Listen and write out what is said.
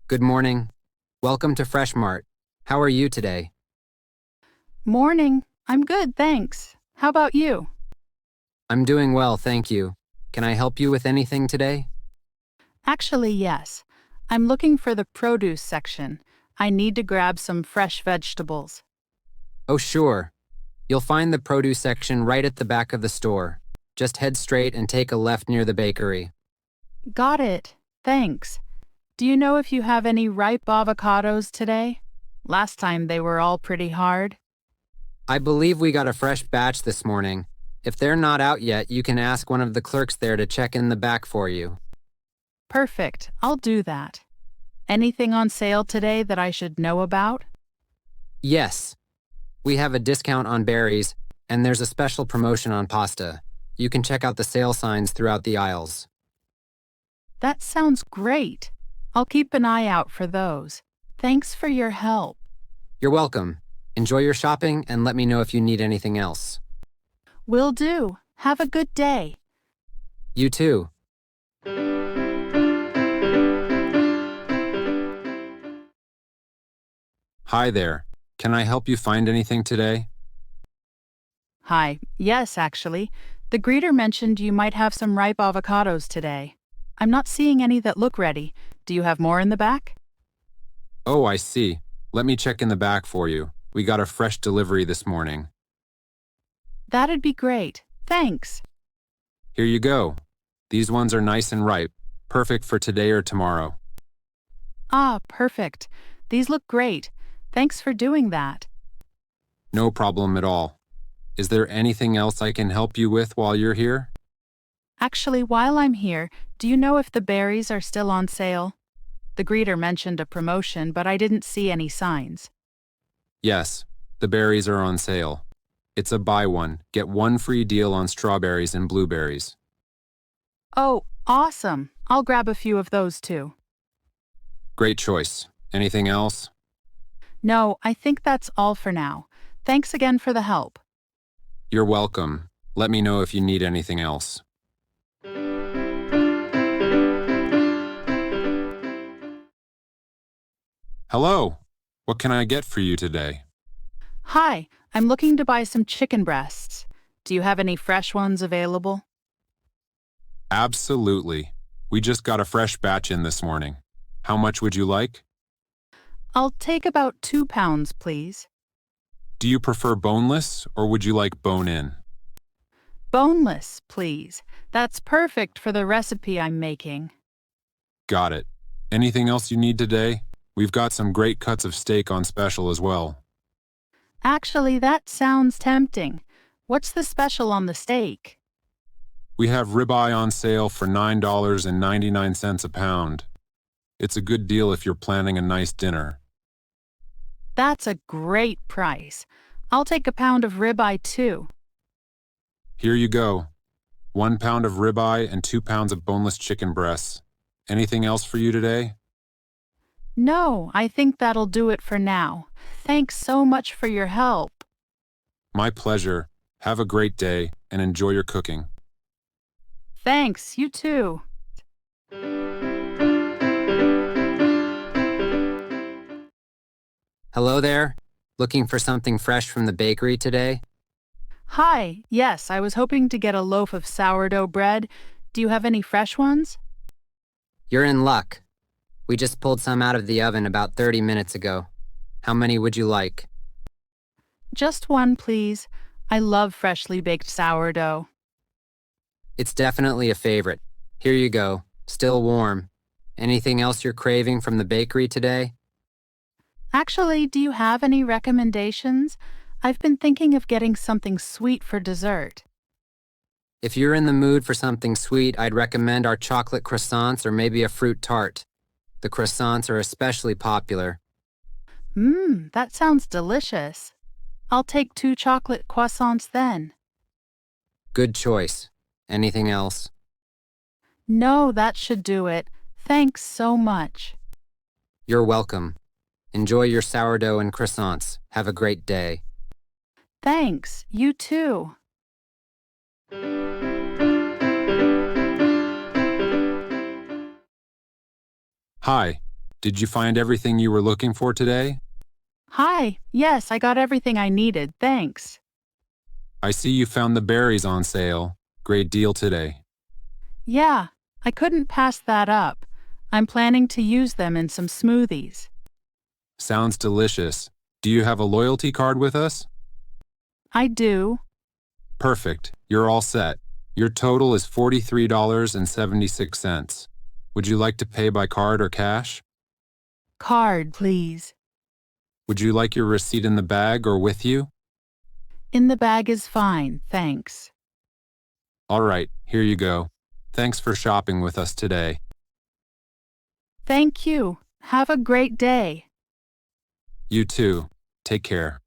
Good morning. Welcome to Fresh Mart. How are you today? Morning. I'm good, thanks. How about you? I'm doing well, thank you. Can I help you with anything today? Actually, yes. I'm looking for the produce section. I need to grab some fresh vegetables. Oh, sure. You'll find the produce section right at the back of the store. Just head straight and take a left near the bakery. Got it. Thanks. Do you know if you have any ripe avocados today? Last time they were all pretty hard. I believe we got a fresh batch this morning. If they're not out yet, you can ask one of the clerks there to check in the back for you. Perfect. I'll do that. Anything on sale today that I should know about? Yes. We have a discount on berries, and there's a special promotion on pasta. You can check out the sale signs throughout the aisles. That sounds great. I'll keep an eye out for those. Thanks for your help. You're welcome. Enjoy your shopping and let me know if you need anything else. Will do. Have a good day. You too. Hi there. Can I help you find anything today? Hi. Yes, actually. The greeter mentioned you might have some ripe avocados today. I'm not seeing any that look ready. Do you have more in the back? Oh, I see. Let me check in the back for you. We got a fresh delivery this morning. That'd be great. Thanks. Here you go. These ones are nice and ripe, perfect for today or tomorrow. Ah, perfect. These look great. Thanks for doing that. No problem at all. Is there anything else I can help you with while you're here? Actually, while I'm here, do you know if the berries are still on sale? The greeter mentioned a promotion, but I didn't see any signs. Yes, the berries are on sale. It's a buy one, get one free deal on strawberries and blueberries. Oh, awesome. I'll grab a few of those too. Great choice. Anything else? No, I think that's all for now. Thanks again for the help. You're welcome. Let me know if you need anything else. Hello. What can I get for you today? Hi, I'm looking to buy some chicken breasts. Do you have any fresh ones available? Absolutely. We just got a fresh batch in this morning. How much would you like? I'll take about 2 pounds, please. Do you prefer boneless or would you like bone-in? Boneless, please. That's perfect for the recipe I'm making. Got it. Anything else you need today? We've got some great cuts of steak on special as well. Actually, that sounds tempting. What's the special on the steak? We have ribeye on sale for $9.99 a pound. It's a good deal if you're planning a nice dinner. That's a great price. I'll take a pound of ribeye too. Here you go. 1 pound of ribeye and 2 pounds of boneless chicken breasts. Anything else for you today? No, I think that'll do it for now. Thanks so much for your help. My pleasure. Have a great day and enjoy your cooking. Thanks, you too. Hello there. Looking for something fresh from the bakery today? Hi, yes, I was hoping to get a loaf of sourdough bread. Do you have any fresh ones? You're in luck. We just pulled some out of the oven about 30 minutes ago. How many would you like? Just one, please. I love freshly baked sourdough. It's definitely a favorite. Here you go. Still warm. Anything else you're craving from the bakery today? Actually, do you have any recommendations? I've been thinking of getting something sweet for dessert. If you're in the mood for something sweet, I'd recommend our chocolate croissants or maybe a fruit tart. The croissants are especially popular. That sounds delicious. I'll take 2 chocolate croissants then. Good choice. Anything else? No, that should do it. Thanks so much. You're welcome. Enjoy your sourdough and croissants. Have a great day. Thanks, you too. Hi. Did you find everything you were looking for today? Hi, yes, I got everything I needed, thanks. I see you found the berries on sale. Great deal today. Yeah, I couldn't pass that up. I'm planning to use them in some smoothies. Sounds delicious. Do you have a loyalty card with us? I do. Perfect. You're all set. Your total is $43.76. Would you like to pay by card or cash? Card, please. Would you like your receipt in the bag or with you? In the bag is fine, thanks. All right, here you go. Thanks for shopping with us today. Thank you. Have a great day. You too. Take care.